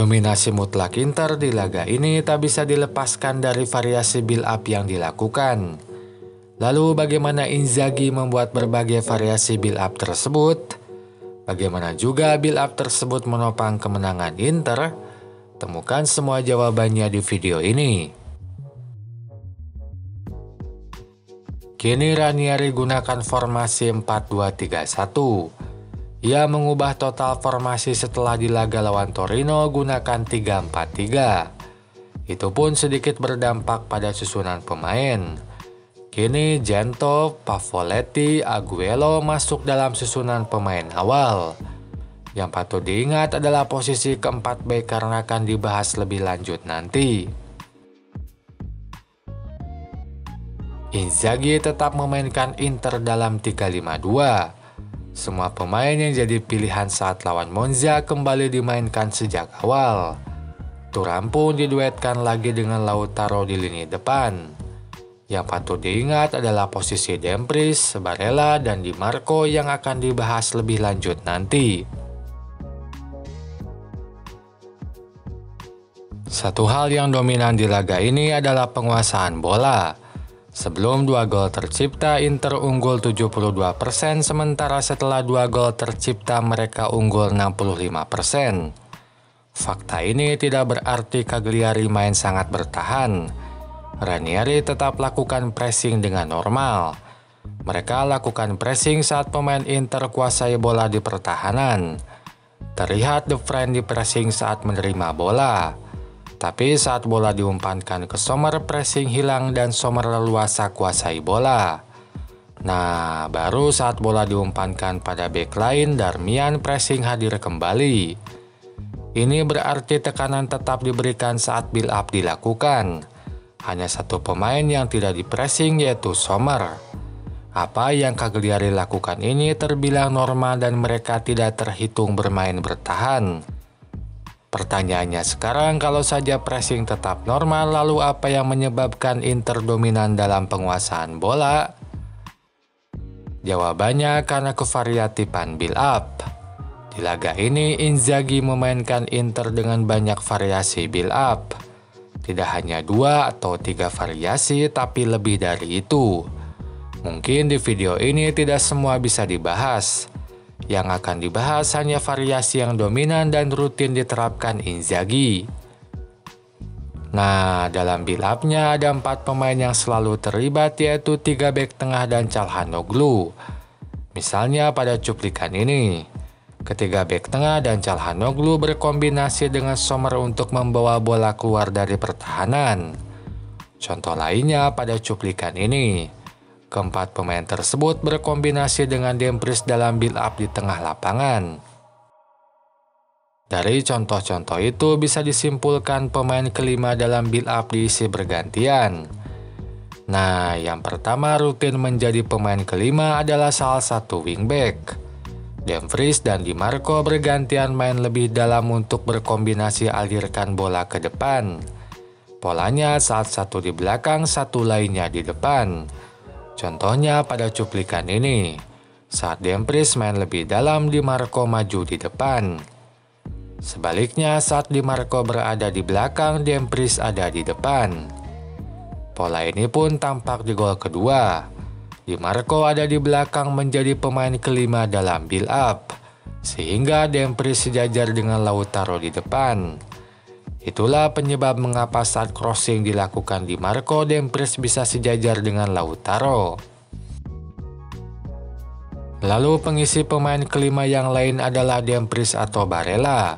Dominasi mutlak Inter di laga ini tak bisa dilepaskan dari variasi build up yang dilakukan. Lalu bagaimana Inzaghi membuat berbagai variasi build up tersebut? Bagaimana juga build up tersebut menopang kemenangan Inter? Temukan semua jawabannya di video ini. Kini Ranieri gunakan formasi 4-2-3-1. Ia mengubah total formasi setelah di laga lawan Torino gunakan 3-4-3. Itu pun sedikit berdampak pada susunan pemain. Kini Gento, Pavoletti, Aguero masuk dalam susunan pemain awal. Yang patut diingat adalah posisi keempat bek karena akan dibahas lebih lanjut nanti. Inzaghi tetap memainkan Inter dalam 3-5-2. Semua pemain yang jadi pilihan saat lawan Monza kembali dimainkan sejak awal. Thuram pun diduetkan lagi dengan Lautaro di lini depan. Yang patut diingat adalah posisi Dumfries, Barella, dan Di Marco yang akan dibahas lebih lanjut nanti. Satu hal yang dominan di laga ini adalah penguasaan bola. Sebelum 2 gol tercipta, Inter unggul 72%, sementara setelah 2 gol tercipta mereka unggul 65%. Fakta ini tidak berarti Cagliari main sangat bertahan. Ranieri tetap lakukan pressing dengan normal. Mereka lakukan pressing saat pemain Inter kuasai bola di pertahanan. Terlihat De Vrij di pressing saat menerima bola. Tapi saat bola diumpankan ke Sommer, pressing hilang dan Sommer leluasa kuasai bola. Nah, baru saat bola diumpankan pada bek lain, Darmian pressing hadir kembali. Ini berarti tekanan tetap diberikan saat build up dilakukan. Hanya satu pemain yang tidak di-pressing yaitu Sommer. Apa yang Cagliari lakukan ini terbilang normal dan mereka tidak terhitung bermain bertahan. Pertanyaannya sekarang, kalau saja pressing tetap normal, lalu apa yang menyebabkan Inter dominan dalam penguasaan bola? Jawabannya karena kevariatifan build up. Di laga ini, Inzaghi memainkan Inter dengan banyak variasi build up. Tidak hanya 2 atau 3 variasi, tapi lebih dari itu. Mungkin di video ini tidak semua bisa dibahas. Yang akan dibahas hanya variasi yang dominan dan rutin diterapkan Inzaghi. Nah, dalam build up-nya ada 4 pemain yang selalu terlibat, yaitu 3 bek tengah dan Calhanoglu. Misalnya pada cuplikan ini, ketiga bek tengah dan Calhanoglu berkombinasi dengan Sommer untuk membawa bola keluar dari pertahanan. Contoh lainnya pada cuplikan ini. Keempat pemain tersebut berkombinasi dengan Dumfries dalam build up di tengah lapangan. Dari contoh-contoh itu bisa disimpulkan pemain kelima dalam build up diisi bergantian. Nah, yang pertama rutin menjadi pemain kelima adalah salah satu wingback. Dumfries dan Di Marco bergantian main lebih dalam untuk berkombinasi alirkan bola ke depan. Polanya saat satu di belakang, satu lainnya di depan. Contohnya pada cuplikan ini, saat Dumfries main lebih dalam, Di Marco maju di depan. Sebaliknya saat Di Marco berada di belakang, Dumfries ada di depan. Pola ini pun tampak di gol kedua. Di Marco ada di belakang menjadi pemain kelima dalam build up, sehingga Dumfries sejajar dengan Lautaro di depan. Itulah penyebab mengapa saat crossing dilakukan Di Marco, Dumfries bisa sejajar dengan Lautaro. Lalu pengisi pemain kelima yang lain adalah Dumfries atau Barella.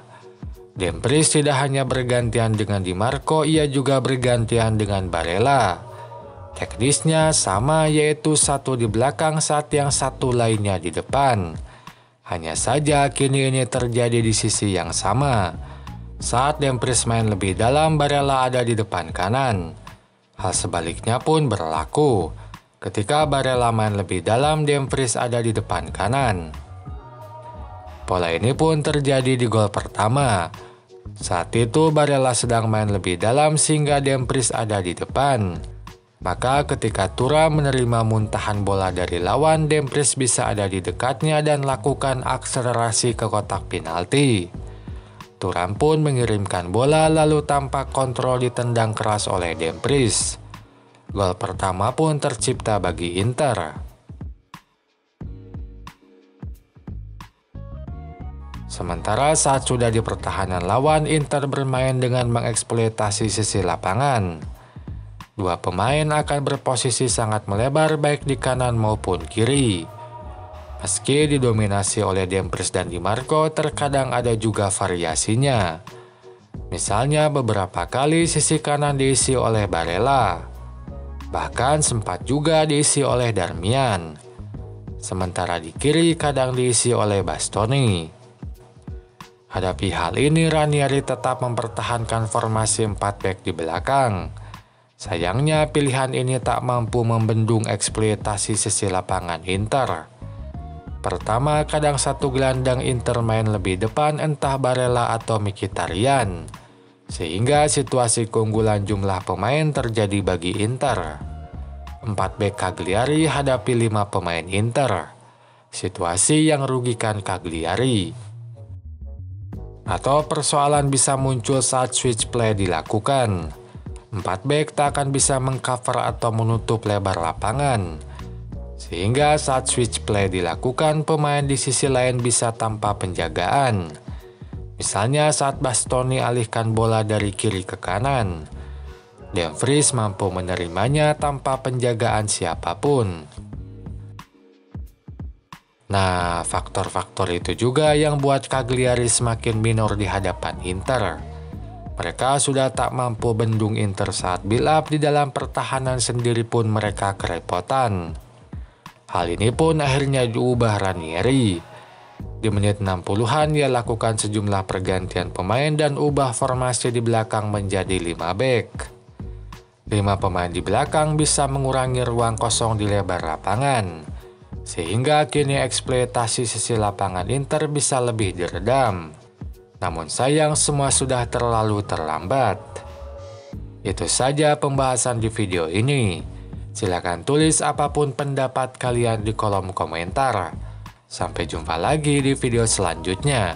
Dumfries tidak hanya bergantian dengan Di Marco, ia juga bergantian dengan Barella. Teknisnya sama, yaitu satu di belakang saat yang satu lainnya di depan. Hanya saja kini ini terjadi di sisi yang sama. Saat Dumfries main lebih dalam, Barella ada di depan kanan. Hal sebaliknya pun berlaku. Ketika Barella main lebih dalam, Dumfries ada di depan kanan. Pola ini pun terjadi di gol pertama. Saat itu Barella sedang main lebih dalam sehingga Dumfries ada di depan. Maka ketika Thuram menerima muntahan bola dari lawan, Dumfries bisa ada di dekatnya dan lakukan akselerasi ke kotak penalti. Thuram pun mengirimkan bola lalu tanpa kontrol ditendang keras oleh Dumfries. Gol pertama pun tercipta bagi Inter. Sementara saat sudah di pertahanan lawan, Inter bermain dengan mengeksploitasi sisi lapangan. Dua pemain akan berposisi sangat melebar baik di kanan maupun kiri. Meski didominasi oleh Dumfries dan Di Marco, terkadang ada juga variasinya. Misalnya beberapa kali sisi kanan diisi oleh Barella. Bahkan sempat juga diisi oleh Darmian. Sementara di kiri kadang diisi oleh Bastoni. Hadapi hal ini, Ranieri tetap mempertahankan formasi 4 back di belakang. Sayangnya pilihan ini tak mampu membendung eksploitasi sisi lapangan Inter. Pertama, kadang satu gelandang Inter main lebih depan, entah Barella atau Mkhitaryan, sehingga situasi keunggulan jumlah pemain terjadi bagi Inter. 4 bek Cagliari hadapi 5 pemain Inter. Situasi yang rugikan Cagliari. Atau persoalan bisa muncul saat switch play dilakukan. 4 bek tak akan bisa mengcover atau menutup lebar lapangan. Sehingga saat switch play dilakukan, pemain di sisi lain bisa tanpa penjagaan. Misalnya saat Bastoni alihkan bola dari kiri ke kanan. Dumfries mampu menerimanya tanpa penjagaan siapapun. Nah, faktor-faktor itu juga yang buat Cagliari semakin minor di hadapan Inter. Mereka sudah tak mampu bendung Inter saat build up, di dalam pertahanan sendiri pun mereka kerepotan. Hal ini pun akhirnya diubah Ranieri. Di menit 60-an ia lakukan sejumlah pergantian pemain dan ubah formasi di belakang menjadi 5 bek. 5 pemain di belakang bisa mengurangi ruang kosong di lebar lapangan, sehingga kini eksploitasi sisi lapangan Inter bisa lebih diredam. Namun sayang semua sudah terlalu terlambat. Itu saja pembahasan di video ini. Silakan tulis apapun pendapat kalian di kolom komentar. Sampai jumpa lagi di video selanjutnya.